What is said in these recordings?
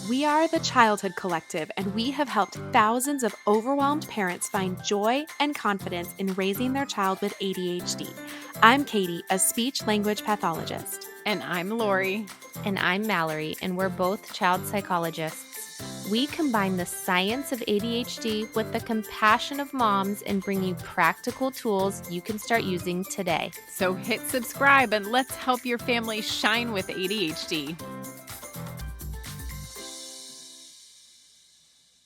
We are the Childhood Collective, and we have helped thousands of overwhelmed parents find joy and confidence in raising their child with ADHD. I'm Katie, a speech language pathologist. And I'm Lori. And I'm Mallory, and we're both child psychologists. We combine the science of ADHD with the compassion of moms and bring you practical tools you can start using today. So hit subscribe and let's help your family shine with ADHD.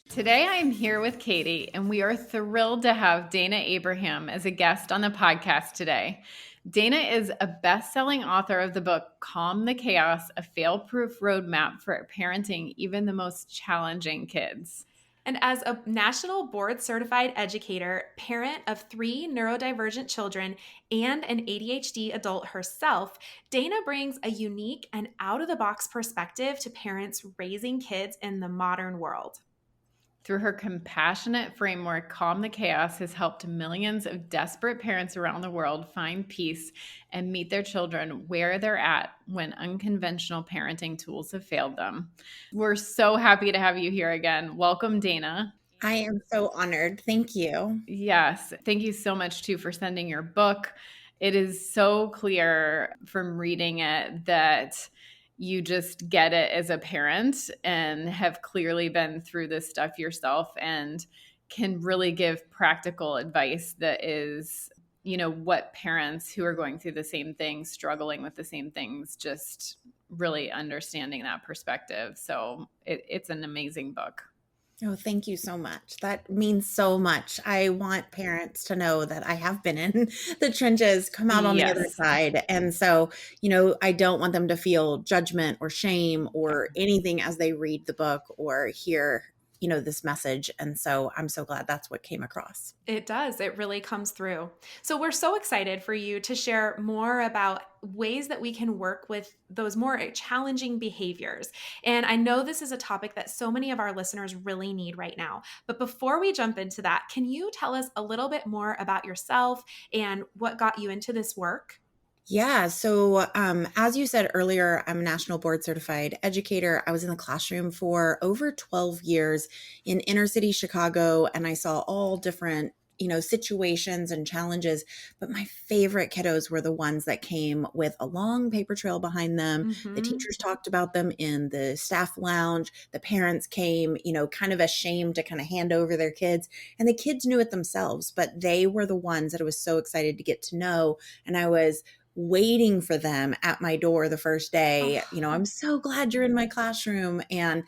Today I am here with Katie, and we are thrilled to have Dayna Abraham as a guest on the podcast today. Dayna is a best-selling author of the book Calm the Chaos, a Failproof Roadmap for Parenting Even the Most Challenging Kids. And as a national board certified educator, parent of 3 neurodivergent children, and an ADHD adult herself, Dayna brings a unique and out-of-the-box perspective to parents raising kids in the modern world. Through her compassionate framework, Calm the Chaos has helped millions of desperate parents around the world find peace and meet their children where they're at when unconventional parenting tools have failed them. We're so happy to have you here again. Welcome, Dayna. I am so honored. Thank you. Yes. Thank you so much, too, for sending your book. It is so clear from reading it that you just get it as a parent and have clearly been through this stuff yourself and can really give practical advice that is, you know, what parents who are going through the same things, struggling with the same things, just really understanding that perspective. So it's an amazing book. Oh, thank you so much. That means so much. I want parents to know that I have been in the trenches, come out on the other side. And so, you know, I don't want them to feel judgment or shame or anything as they read the book or hear, you know, this message. And so I'm so glad that's what came across. It does. It really comes through. So we're so excited for you to share more about ways that we can work with those more challenging behaviors. And I know this is a topic that so many of our listeners really need right now. But before we jump into that, can you tell us a little bit more about yourself and what got you into this work? Yeah. So as you said earlier, I'm a national board certified educator. I was in the classroom for over 12 years in inner city Chicago, and I saw all different, you know, situations and challenges. But my favorite kiddos were the ones that came with a long paper trail behind them. Mm-hmm. The teachers talked about them in the staff lounge. The parents came, you know, kind of ashamed to kind of hand over their kids. And the kids knew it themselves, but they were the ones that I was so excited to get to know. And I was waiting for them at my door the first day. You know, I'm so glad you're in my classroom. And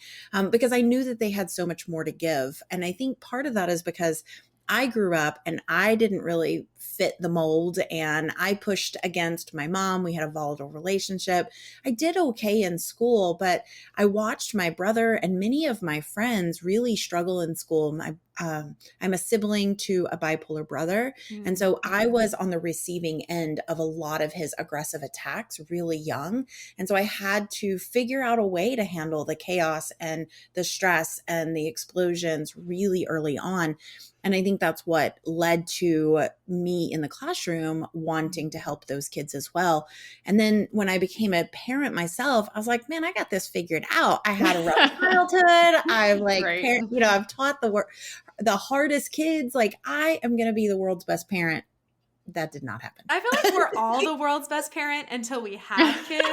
because I knew that they had so much more to give. And I think part of that is because I grew up and I didn't really fit the mold, and I pushed against my mom. We had a volatile relationship. I did okay in school, but I watched my brother and many of my friends really struggle in school. I'm a sibling to a bipolar brother. And so I was on the receiving end of a lot of his aggressive attacks really young. And so I had to figure out a way to handle the chaos and the stress and the explosions really early on. And I think that's what led to me in the classroom wanting to help those kids as well. And then when I became a parent myself, I was like, man, I got this figured out. I had a rough childhood. I've I've taught the hardest kids. Like, I am going to be the world's best parent. That did not happen. I feel like we're all the world's best parent until we have kids.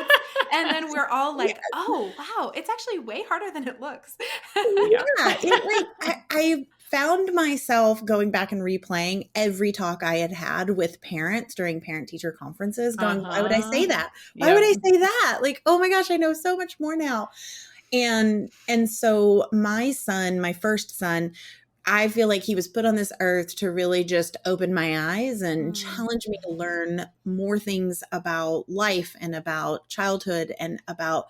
And then we're all like, oh, wow, it's actually way harder than it looks. I found myself going back and replaying every talk I had with parents during parent-teacher conferences going, why would I say that? Why would I say that? Like, oh my gosh, I know so much more now. And so my son, my first son, I feel like he was put on this earth to really just open my eyes and challenge me to learn more things about life and about childhood and about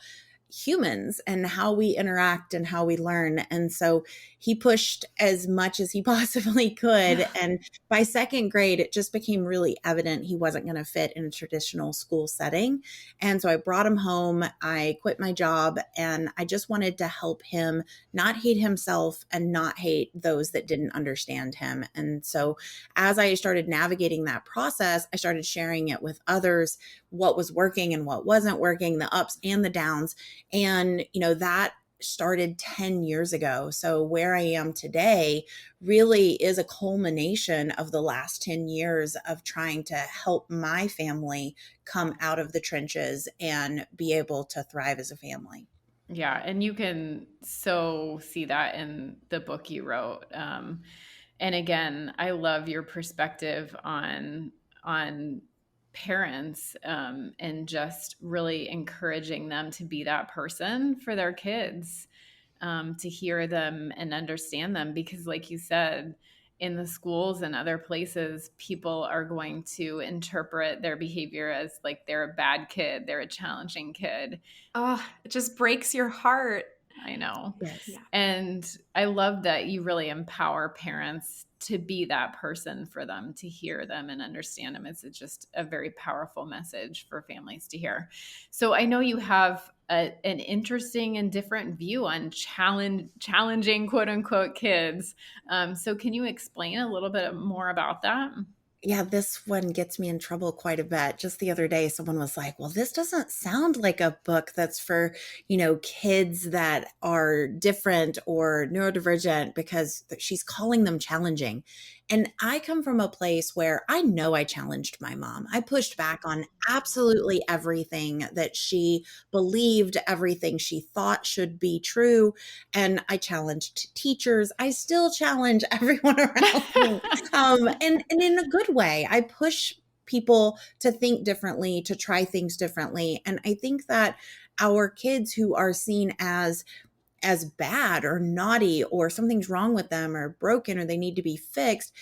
humans and how we interact and how we learn. And so he pushed as much as he possibly could. And by second grade, it just became really evident he wasn't going to fit in a traditional school setting. And so I brought him home. I quit my job, and I just wanted to help him not hate himself and not hate those that didn't understand him. And so as I started navigating that process, I started sharing it with others, what was working and what wasn't working, the ups and the downs. And, you know, that started 10 years ago. So where I am today really is a culmination of the last 10 years of trying to help my family come out of the trenches and be able to thrive as a family. Yeah, and you can so see that in the book you wrote. And again, I love your perspective on parents, and just really encouraging them to be that person for their kids, to hear them and understand them. Because, like you said, in the schools and other places, people are going to interpret their behavior as like they're a bad kid, they're a challenging kid. Oh, it just breaks your heart. I know. Yes. Yeah. And I love that you really empower parents to be that person for them, to hear them and understand them. It's just a very powerful message for families to hear. So I know you have an interesting and different view on challenging quote unquote kids. So can you explain a little bit more about that? Yeah, this one gets me in trouble quite a bit. Just the other day, someone was like, well, this doesn't sound like a book that's for, kids that are different or neurodivergent because she's calling them challenging. And I come from a place where I know I challenged my mom. I pushed back on absolutely everything that she believed, everything she thought should be true. And I challenged teachers. I still challenge everyone around me. And in a good way. I push people to think differently, to try things differently. And I think that our kids who are seen as bad or naughty or something's wrong with them or broken or they need to be fixed,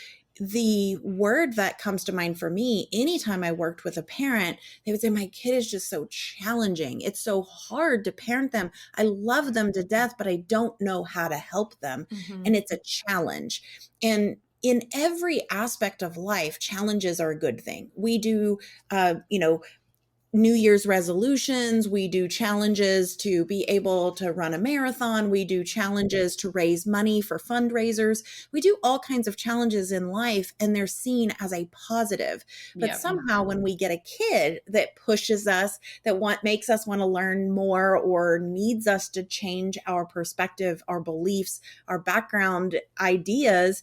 the word that comes to mind for me anytime I worked with a parent, they would say, my kid is just so challenging. It's so hard to parent them. I love them to death, but I don't know how to help them. Mm-hmm. And it's a challenge. And in every aspect of life, challenges are a good thing. We do, New Year's resolutions. We do challenges to be able to run a marathon. We do challenges to raise money for fundraisers. We do all kinds of challenges in life, and they're seen as a positive. But Yep. somehow when we get a kid that pushes us, makes us want to learn more or needs us to change our perspective, our beliefs, our background ideas,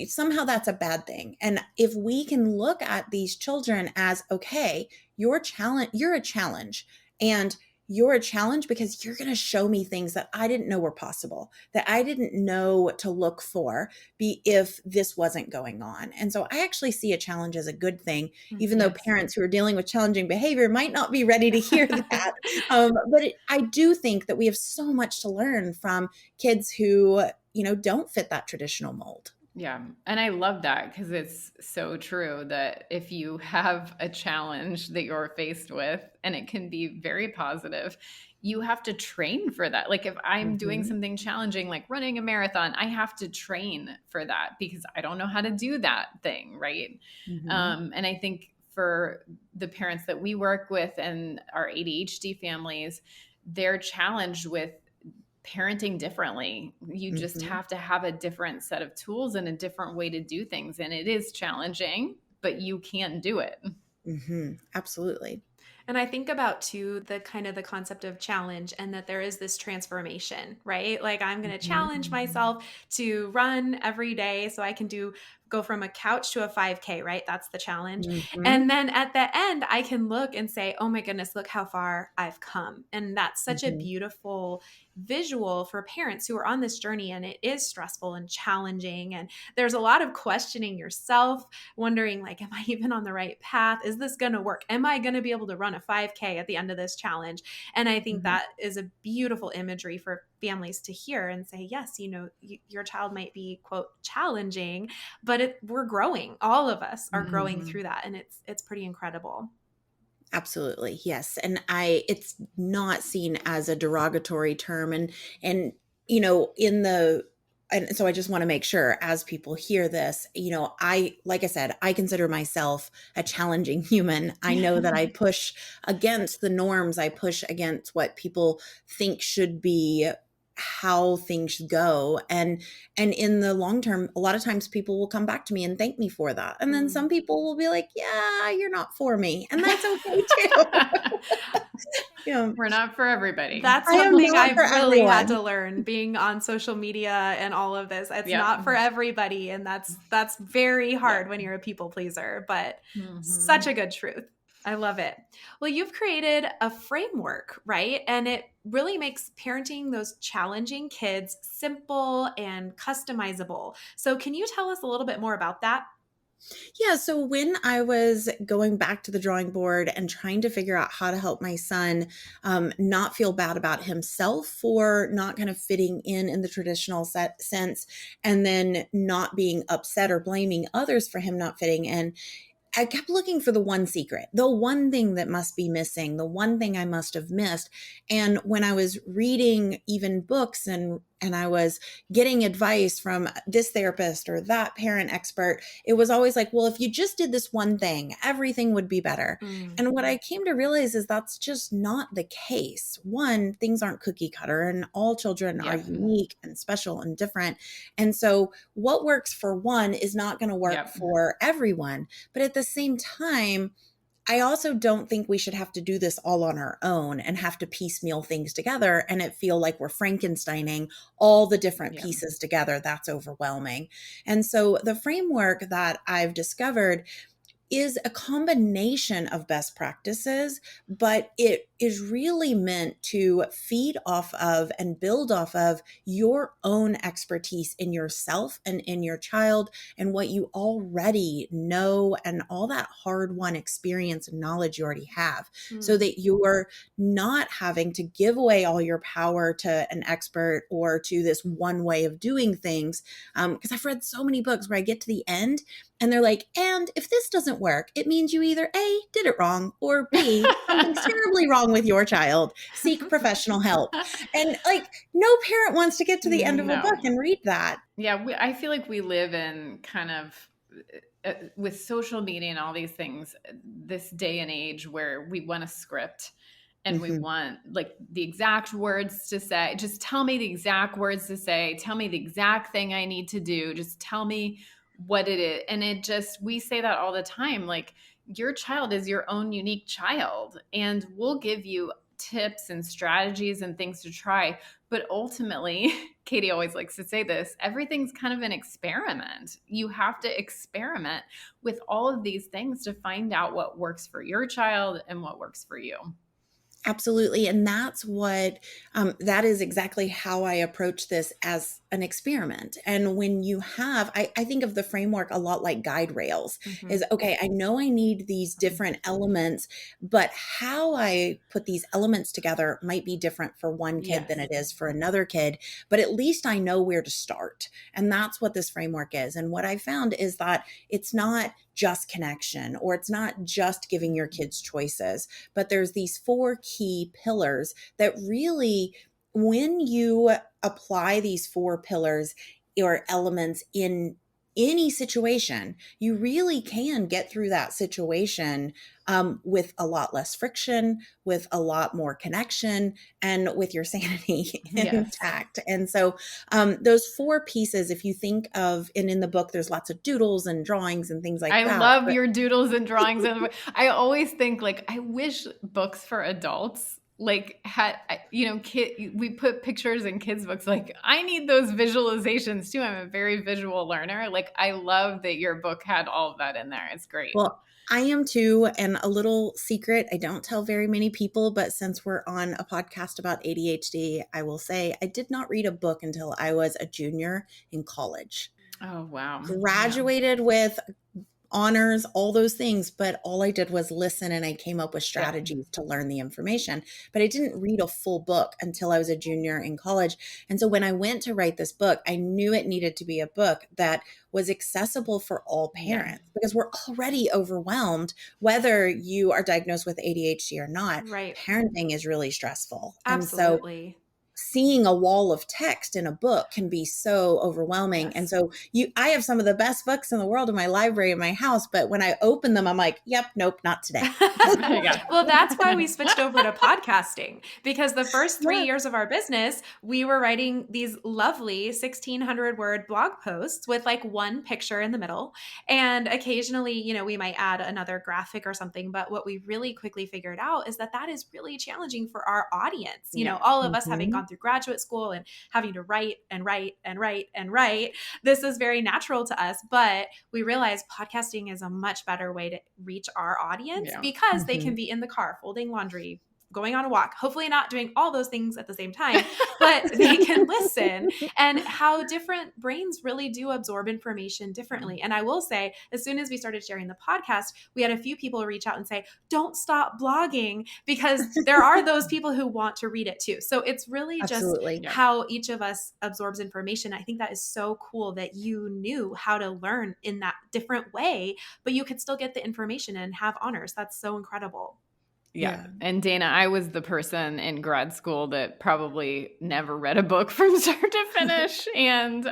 somehow that's a bad thing. And if we can look at these children as, okay, you're a challenge, and you're a challenge because you're going to show me things that I didn't know were possible, that I didn't know to look for if this wasn't going on. And so I actually see a challenge as a good thing, even though parents who are dealing with challenging behavior might not be ready to hear that. I do think that we have so much to learn from kids who, don't fit that traditional mold. Yeah. And I love that because it's so true that if you have a challenge that you're faced with, and it can be very positive, you have to train for that. Like if I'm doing something challenging, like running a marathon, I have to train for that because I don't know how to do that thing. Right. And I think for the parents that we work with and our ADHD families, they're challenged with parenting differently. You just have to have a different set of tools and a different way to do things. And it is challenging, but you can do it. Absolutely. And I think about too the concept of challenge, and that there is this transformation, right? Like I'm going to challenge myself to run every day so I can go from a couch to a 5K, right? That's the challenge. And then at the end, I can look and say, oh my goodness, look how far I've come. And that's such a beautiful visual for parents who are on this journey. And it is stressful and challenging. And there's a lot of questioning yourself, wondering like, am I even on the right path? Is this going to work? Am I going to be able to run a 5K at the end of this challenge? And I think that is a beautiful imagery for families to hear and say, yes, your child might be, quote, challenging, but we're growing. All of us are growing through that. And it's pretty incredible. Absolutely. Yes. And it's not seen as a derogatory term. And so I just want to make sure as people hear this, like I said, I consider myself a challenging human. I know that I push against the norms. I push against what people think should be how things should go. And in the long term, a lot of times people will come back to me and thank me for that. And then some people will be like, yeah, you're not for me. And that's okay too. Yeah. We're not for everybody. That's I am something not I for really had everyone. to learn being on social media and all of this. It's Yep. not for everybody. And that's very hard when you're a people pleaser, but such a good truth. I love it. Well, you've created a framework, right? And it really makes parenting those challenging kids simple and customizable. So can you tell us a little bit more about that? Yeah. So when I was going back to the drawing board and trying to figure out how to help my son not feel bad about himself for not kind of fitting in the traditional sense, and then not being upset or blaming others for him not fitting in, I kept looking for the one secret, the one thing that must be missing, the one thing I must have missed. And when I was reading even books and I was getting advice from this therapist or that parent expert, it was always like, well, if you just did this one thing, everything would be better. And what I came to realize is that's just not the case. One, things aren't cookie cutter and all children are unique and special and different. And so what works for one is not going to work for everyone. But at the same time, I also don't think we should have to do this all on our own and have to piecemeal things together and it feel like we're Frankensteining all the different pieces together. That's overwhelming. And so the framework that I've discovered is a combination of best practices, but it is really meant to feed off of and build off of your own expertise in yourself and in your child and what you already know and all that hard-won experience and knowledge you already have, so that you're not having to give away all your power to an expert or to this one way of doing things. Because I've read so many books where I get to the end and they're like, and if this doesn't work, it means you either A, did it wrong, or B, something's terribly wrong with your child. Seek professional help. And like, no parent wants to get to the end of a book and read that. Yeah, I feel like we live in kind of with social media and all these things, this day and age where we want a script and we want like the exact words to say. Just tell me the exact words to say. Tell me the exact thing I need to do. Just tell me what it is. And it just, we say that all the time. Like, your child is your own unique child, and we'll give you tips and strategies and things to try. But ultimately, Katie always likes to say this, everything's kind of an experiment. You have to experiment with all of these things to find out what works for your child and what works for you. Absolutely. And that's what, that is exactly how I approach this as an experiment. And when you have, I think of the framework a lot like guide rails is, okay, I know I need these different elements, but how I put these elements together might be different for one kid than it is for another kid, but at least I know where to start. And that's what this framework is. And what I found is that it's not just connection, or it's not just giving your kids choices, but there's these 4 key pillars that really, when you apply these 4 pillars or elements in any situation, you really can get through that situation with a lot less friction, with a lot more connection, and with your sanity intact. And so those 4 pieces, if you think of, and in the book, there's lots of doodles and drawings and things like that. I love your doodles and drawings. I always think, like, I wish books for adults like had, you know, we put pictures in kids' books. Like, I need those visualizations too. I'm a very visual learner. Like, I love that your book had all of that in there. It's great. Well, I am too. And a little secret, I don't tell very many people, but since we're on a podcast about ADHD, I will say I did not read a book until I was a junior in college. Oh, wow. Graduated with honors, all those things, but all I did was listen and I came up with strategies to learn the information. But I didn't read a full book until I was a junior in college. And so when I went to write this book, I knew it needed to be a book that was accessible for all parents, because we're already overwhelmed, whether you are diagnosed with ADHD or not. Right. Parenting is really stressful. Absolutely. And so seeing a wall of text in a book can be so overwhelming. Yes. And so I have some of the best books in the world in my library in my house, but when I open them, I'm like, yep, nope, not today. Well, that's why we switched over to podcasting, because the first 3 years of our business, we were writing these lovely 1,600 word blog posts with like one picture in the middle. And occasionally, you know, we might add another graphic or something. But what we really quickly figured out is that that is really challenging for our audience. You know, all of us having gone through graduate school and having to write and write and write and write. This is very natural to us, but we realized podcasting is a much better way to reach our audience because they can be in the car folding laundry, going on a walk, hopefully not doing all those things at the same time, but they can listen, and how different brains really do absorb information differently. And I will say, as soon as we started sharing the podcast, we had a few people reach out and say, don't stop blogging, because there are those people who want to read it too. So it's really just how each of us absorbs information. I think that is so cool that you knew how to learn in that different way, but you could still get the information and have honors. That's so incredible. Yeah. And Dana, I was the person in grad school that probably never read a book from start to finish. And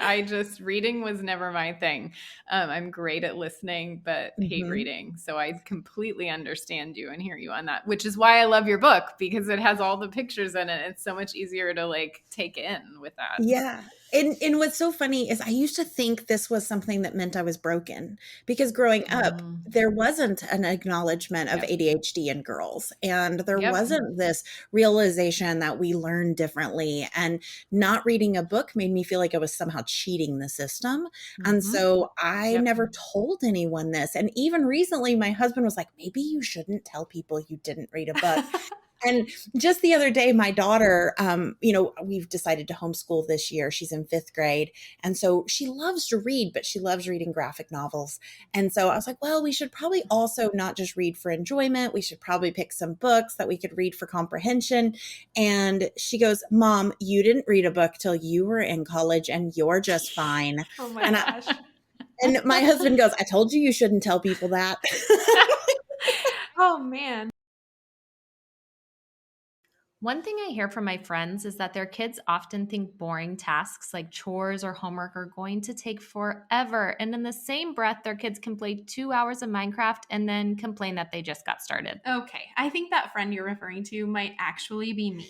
reading was never my thing. I'm great at listening, but hate reading. So I completely understand you and hear you on that, which is why I love your book, because it has all the pictures in it. It's so much easier to like take in with that. Yeah. And what's so funny is I used to think this was something that meant I was broken, because growing up, there wasn't an acknowledgement of ADHD in girls. And there wasn't this realization that we learn differently, and not reading a book made me feel like I was somehow cheating the system. And so I never told anyone this. And even recently, my husband was like, maybe you shouldn't tell people you didn't read a book. And just the other day, my daughter, you know, we've decided to homeschool this year. She's in 5th grade. And so she loves to read, but she loves reading graphic novels. And so I was like, well, we should probably also not just read for enjoyment. We should probably pick some books that we could read for comprehension. And she goes, Mom, you didn't read a book till you were in college, and you're just fine. Oh my gosh. And my husband goes, I told you shouldn't tell people that. Oh man. One thing I hear from my friends is that their kids often think boring tasks like chores or homework are going to take forever. And in the same breath, their kids can play 2 hours of Minecraft and then complain that they just got started. Okay, I think that friend you're referring to might actually be me.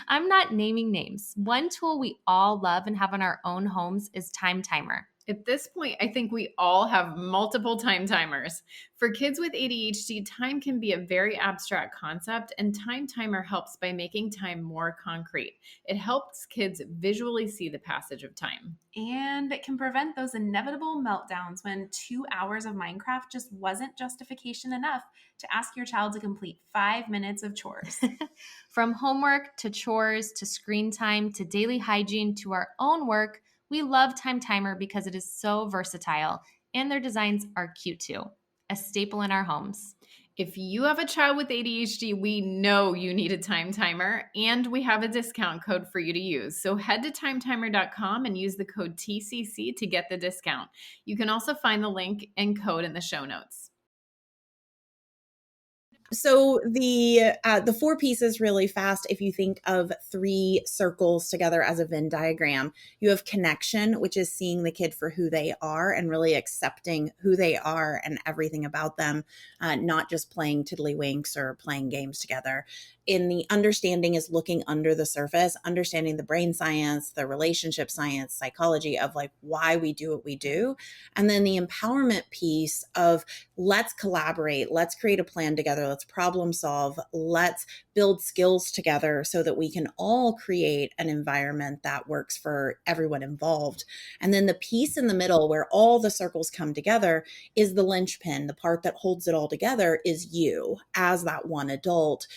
I'm not naming names. One tool we all love and have in our own homes is Time Timer. At this point, I think we all have multiple time timers. For kids with ADHD, time can be a very abstract concept, and Time Timer helps by making time more concrete. It helps kids visually see the passage of time. And it can prevent those inevitable meltdowns when 2 hours of Minecraft just wasn't justification enough to ask your child to complete 5 minutes of chores. From homework to chores to screen time to daily hygiene to our own work, we love Time Timer because it is so versatile, and their designs are cute too. A staple in our homes. If you have a child with ADHD, we know you need a Time Timer, and we have a discount code for you to use. So head to timetimer.com and use the code TCC to get the discount. You can also find the link and code in the show notes. So the 4 pieces really fast, if you think of 3 circles together as a Venn diagram, you have connection, which is seeing the kid for who they are and really accepting who they are and everything about them, not just playing tiddlywinks or playing games together. In the understanding is looking under the surface, understanding the brain science, the relationship science, psychology of like why we do what we do. And then the empowerment piece of let's collaborate, let's create a plan together, let's problem solve, let's build skills together so that we can all create an environment that works for everyone involved. And then the piece in the middle where all the circles come together is the linchpin. The part that holds it all together is you as that one adult,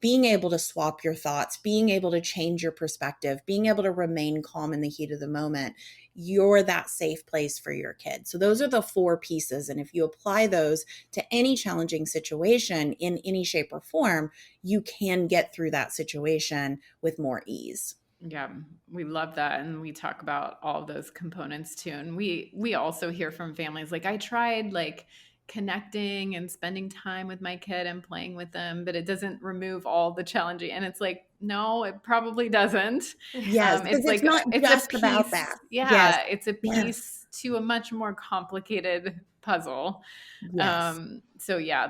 being able to swap your thoughts, being able to change your perspective, being able to remain calm in the heat of the moment. You're that safe place for your kid. So those are the 4 pieces. And if you apply those to any challenging situation in any shape or form, you can get through that situation with more ease. Yeah, we love that. And we talk about all of those components too. And we also hear from families like, I tried like connecting and spending time with my kid and playing with them, but it doesn't remove all the challenging. And it's like, no, it probably doesn't. Yes, because It's it's like, not it's a just about piece. that. Yes. Yeah. It's a Yes. piece to a much more complicated puzzle. Yes. So yeah,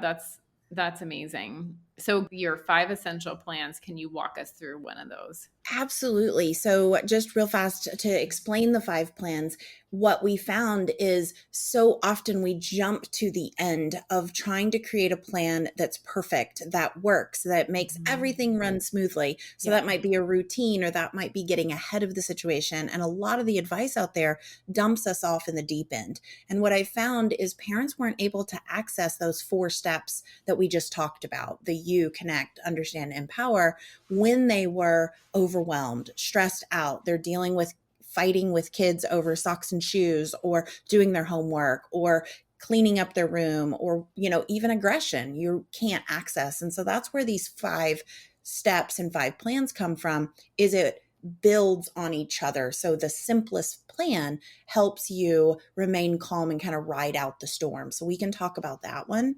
that's amazing. So your 5 essential plans, can you walk us through one of those? Absolutely. So, just real fast to explain the 5 plans, what we found is so often we jump to the end of trying to create a plan that's perfect, that works, that makes everything run smoothly. So, Yeah. that might be a routine or that might be getting ahead of the situation. And a lot of the advice out there dumps us off in the deep end. And what I found is parents weren't able to access those 4 steps that we just talked about: the you, connect, understand, empower, when they were overwhelmed, stressed out, they're dealing with fighting with kids over socks and shoes, or doing their homework, or cleaning up their room, or even aggression you can't access. And so that's where these 5 steps and 5 plans come from, is it builds on each other. So the simplest plan helps you remain calm and kind of ride out the storm. So we can talk about that one.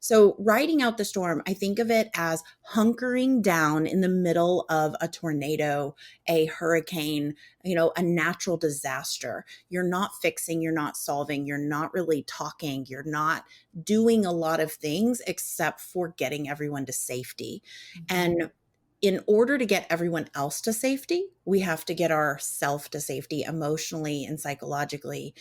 So riding out the storm, I think of it as hunkering down in the middle of a tornado, a hurricane, a natural disaster. You're not fixing, you're not solving, you're not really talking, you're not doing a lot of things except for getting everyone to safety. And in order to get everyone else to safety, we have to get ourselves to safety emotionally and psychologically,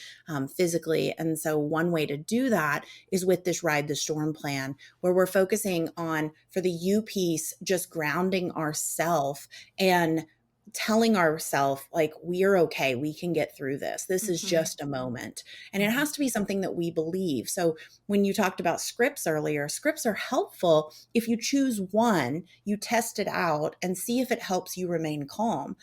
physically. And so one way to do that is with this ride the storm plan, where we're focusing on, for the you piece, just grounding ourselves and telling ourselves, like, we're okay, we can get through this. This is just a moment. And it has to be something that we believe. So when you talked about scripts earlier, scripts are helpful if you choose one, you test it out and see if it helps you remain calm.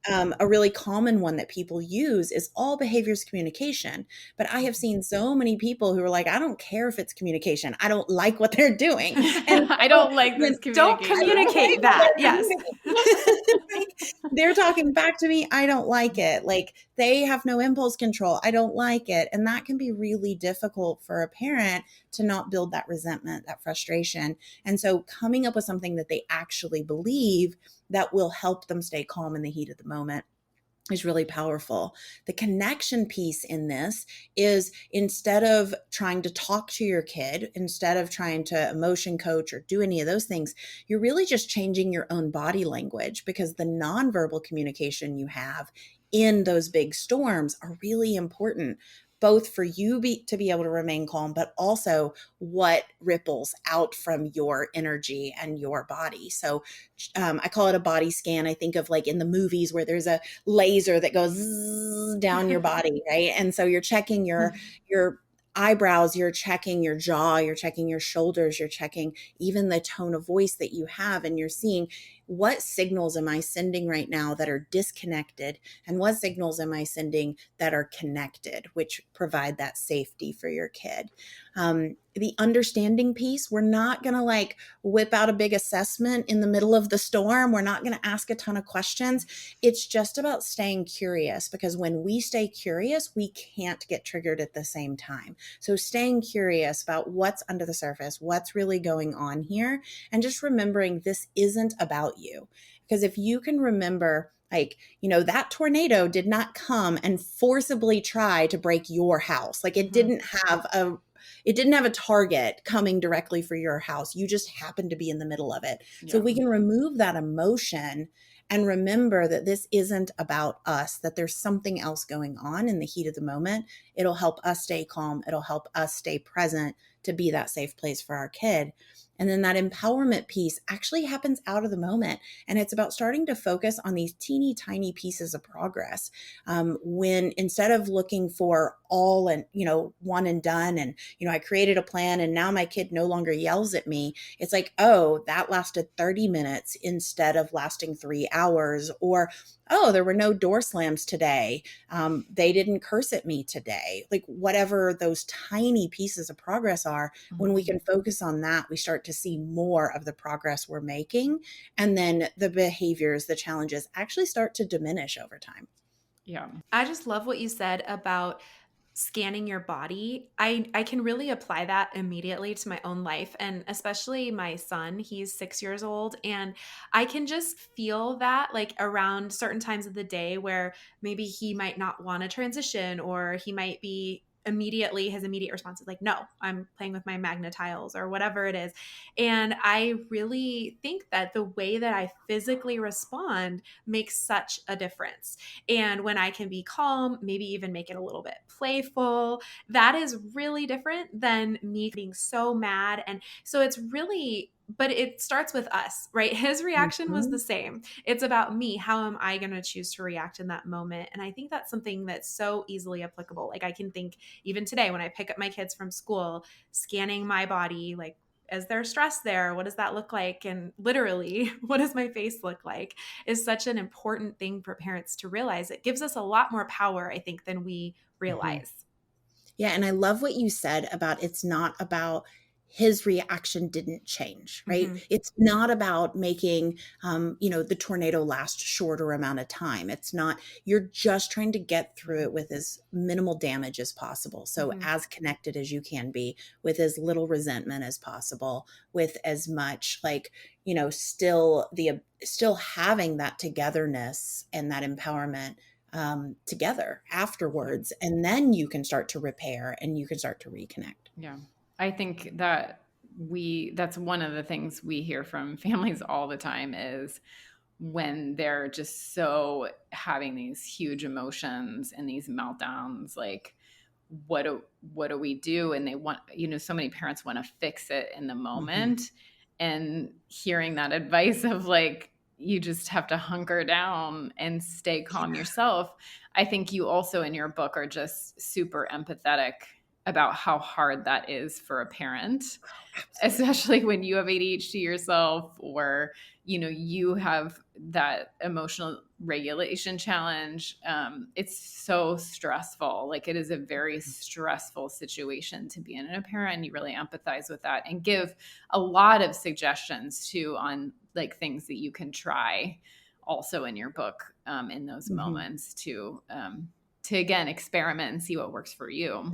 A really common one that people use is all behaviors communication. But I have seen so many people who are like, I don't care if it's communication. I don't like what they're doing. And I don't like this Don't communication. communicate that. Yes. like, they're talking back to me. I don't like it. Like, they have no impulse control. I don't like it. And that can be really difficult for a parent to not build that resentment, that frustration. And so coming up with something that they actually believe that will help them stay calm in the heat of the moment is really powerful. The connection piece in this is, instead of trying to talk to your kid, instead of trying to emotion coach or do any of those things, you're really just changing your own body language, because the nonverbal communication you have in those big storms are really important, both for you to be able to remain calm, but also what ripples out from your energy and your body. So I call it a body scan. I think of, like, in the movies where there's a laser that goes down your body, right? And so you're checking your eyebrows, you're checking your jaw, you're checking your shoulders, you're checking even the tone of voice that you have, and you're seeing, what signals am I sending right now that are disconnected, and what signals am I sending that are connected, which provide that safety for your kid. The understanding piece, we're not going to like whip out a big assessment in the middle of the storm. We're not going to ask a ton of questions. It's just about staying curious, because when we stay curious, we can't get triggered at the same time. So staying curious about what's under the surface, what's really going on here, and just remembering this isn't about you. Because if you can remember, like, that tornado did not come and forcibly try to break your house. Like, it didn't have a target coming directly for your house. You just happened to be in the middle of it. Yeah. So we can remove that emotion and remember that this isn't about us, that there's something else going on in the heat of the moment. It'll help us stay calm. It'll help us stay present to be that safe place for our kid. And then that empowerment piece actually happens out of the moment. And it's about starting to focus on these teeny tiny pieces of progress. When, instead of looking for all and, one and done, and, I created a plan and now my kid no longer yells at me. It's like, oh, that lasted 30 minutes instead of lasting 3 hours. Or, oh, there were no door slams today. They didn't curse at me today. Like, whatever those tiny pieces of progress are, when we can focus on that, we start to see more of the progress we're making. And then the behaviors, the challenges actually start to diminish over time. Yeah. I just love what you said about scanning your body, I can really apply that immediately to my own life, and especially my son. He's 6 years old, and I can just feel that like around certain times of the day where maybe he might not want to transition, or he might be his immediate response is like, no, I'm playing with my magnet tiles or whatever it is. And I really think that the way that I physically respond makes such a difference. And when I can be calm, maybe even make it a little bit playful, that is really different than me being so mad. And so it's really, but it starts with us, right? His reaction was Mhm. the same. It's about me. How am I going to choose to react in that moment? And I think that's something that's so easily applicable. Like I can think even today when I pick up my kids from school, scanning my body, like, is there stress there? What does that look like? And literally, what does my face look like is such an important thing for parents to realize. It gives us a lot more power, I think, than we Mhm. realize. Yeah, and I love what you said about it's not about his reaction didn't change, right? Mm-hmm. It's not about making the tornado last shorter amount of time. It's not, you're just trying to get through it with as minimal damage as possible. So Mm-hmm. as connected as you can be, with as little resentment as possible, with as much like, still having that togetherness and that empowerment together Yeah. afterwards. And then you can start to repair and you can start to reconnect. Yeah. I think that that's one of the things we hear from families all the time is when they're just so having these huge emotions and these meltdowns, like what do we do? And they want, so many parents want to fix it in the Mhm. moment. And hearing that advice of like, you just have to hunker down and stay calm Yeah. yourself. I think you also in your book are just super empathetic about how hard that is for a parent, Absolutely. especially when you have ADHD yourself, or you have that emotional regulation challenge. It's so stressful. Like it is a very stressful situation to be in. And a parent, you really empathize with that and give a lot of suggestions too on like things that you can try also in your book, in those Mhm. moments to again experiment and see what works for you.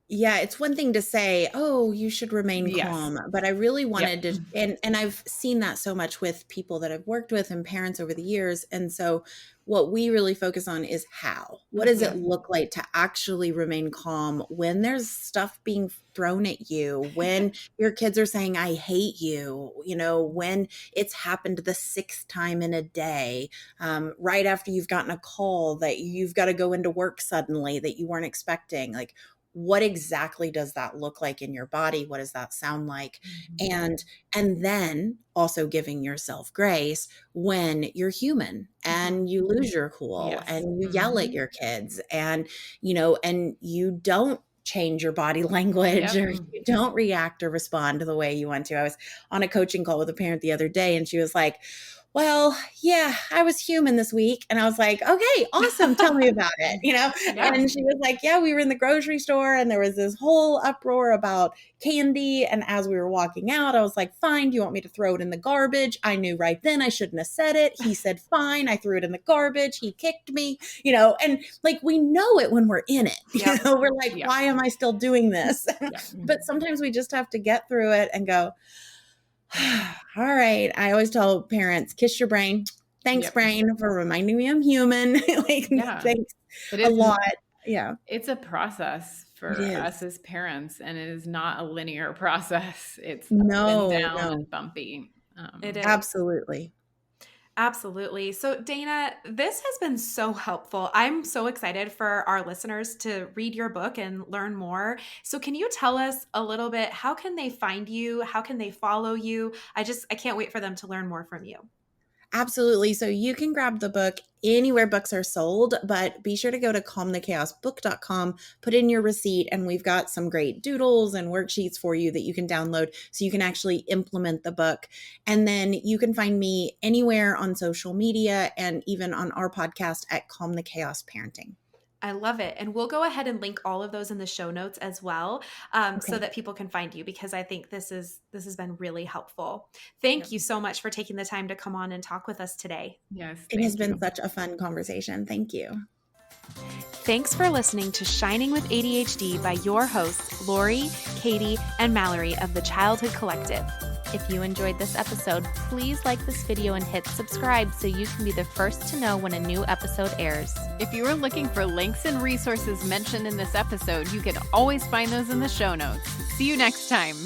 Yeah, it's one thing to say, "Oh, you should remain Yes. calm," but I really Yep. wanted to, and I've seen that so much with people that I've worked with and parents over the years, and so what we really focus on is how. What does it Mhm. look like to actually remain calm when there's stuff being thrown at you, when your kids are saying, "I hate you," when it's happened the 6th time in a day, right after you've gotten a call that you've gotta go into work suddenly that you weren't expecting, like, what exactly does that look like in your body? What does that sound like? Mhm. And then also giving yourself grace when you're human Mhm. and you lose your cool Yes. and you yell at Mhm. your kids and and you don't change your body language Yep. or you don't react or respond to the way you want to. I was on a coaching call with a parent the other day and she was like, well, yeah, I was human this week. And I was like, okay, awesome. Tell me about it. Yeah. And she was like, yeah, we were in the grocery store and there was this whole uproar about candy. And as we were walking out, I was like, fine, do you want me to throw it in the garbage? I knew right then I shouldn't have said it. He said, fine. I threw it in the garbage. He kicked me, and like we know it when we're in it. Yep. We're like, Yep. why am I still doing this? Yep. But sometimes we just have to get through it and go, all right. I always tell parents, kiss your brain. Thanks, Yep. brain, for reminding me I'm human. Like, Yeah. thanks It a is. lot. Yeah, It's a process it for us is. as parents, and it is not a linear process. It's up and No, down no, and bumpy. It is. absolutely. Absolutely. So, Dayna, this has been so helpful. I'm so excited for our listeners to read your book and learn more. So, can you tell us a little bit, how can they find you? How can they follow you? I can't wait for them to learn more from you. Absolutely. So you can grab the book anywhere books are sold, but be sure to go to calmthechaosbook.com, put in your receipt, and we've got some great doodles and worksheets for you that you can download so you can actually implement the book. And then you can find me anywhere on social media and even on our podcast at Calm the Chaos Parenting. I love it. And we'll go ahead and link all of those in the show notes as well, so Okay. that people can find you, because I think this has been really helpful. Thank Yep. you so much for taking the time to come on and talk with us today. Yes. It has Thank been you. such a fun conversation. Thank you. Thanks for listening to Shining with ADHD by your hosts, Lori, Katie, and Mallory of the Childhood Collective. If you enjoyed this episode, please like this video and hit subscribe so you can be the first to know when a new episode airs. If you are looking for links and resources mentioned in this episode, you can always find those in the show notes. See you next time.